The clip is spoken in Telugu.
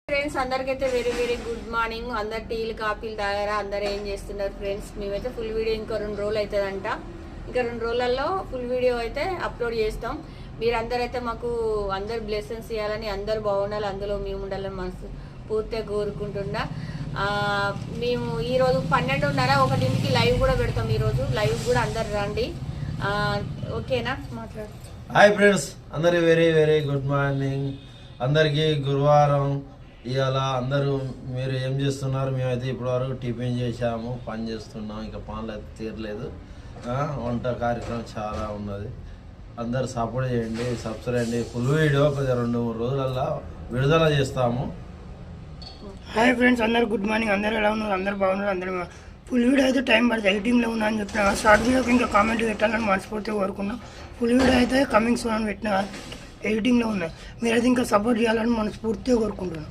ఫ్రెండ్స్ అందరికైతే వెరీ వెరీ గుడ్ మార్నింగ్. అందరు టీలు కాఫీలు తాగారా? అందరు ఏం చేస్తున్నారు ఫ్రెండ్స్? మేమైతే ఫుల్ వీడియో ఇంకా 2 రోజులు అవుతుందంట. ఇంకా 2 రోజులలో ఫుల్ వీడియో అయితే అప్లోడ్ చేస్తాం. మీరందరైతే మాకు అందరు బ్లెస్సింగ్స్ ఇవ్వాలని, అందరు బాగుండాలి, అందులో మేము ఉండాలని మనసు పూర్తిగా కోరుకుంటున్నా. మేము ఈరోజు 12:30-1 లైవ్ కూడా పెడతాం. ఈరోజు లైవ్ కూడా అందరు రండి. ఓకేనా? మాట్లాడు. హాయ్ ఫ్రెండ్స్, అందరికి వెరీ వెరీ గుడ్ మార్నింగ్. అందరికీ గురువారం. ఇవాళ అందరూ మీరు ఏం చేస్తున్నారు? మేమైతే ఇప్పటివరకు టిఫిన్ చేసాము, పని చేస్తున్నాం. ఇంకా పనులు అయితే తీరలేదు. వంట కార్యక్రమం చాలా ఉన్నది. అందరు సపోర్ట్ చేయండి, సబ్స్క్రైబ్ చేయండి. ఫుల్ వీడియో 2-3 రోజులల్లో విడుదల చేస్తాము. హాయ్ ఫ్రెండ్స్, అందరు గుడ్ మార్నింగ్. అందరు ఎలా ఉన్నారు? అందరు బాగున్నారు. అందరూ ఫుల్ వీడియో అయితే టైం పడుతుంది. ఎడిటింగ్లో ఉన్నా అని చెప్పిన షార్ట్ వీడియోకి ఇంకా కామెంట్ పెట్టాలని మనస్ఫూర్తిగా కోరుకున్నాం. ఫుల్ వీడియో అయితే కమింగ్ సూన్ అని పెట్టిన ఎడిటింగ్లో ఉన్నాయి. మీరైతే ఇంకా సపోర్ట్ చేయాలని మనస్ఫూర్తిగా కోరుకుంటున్నాం.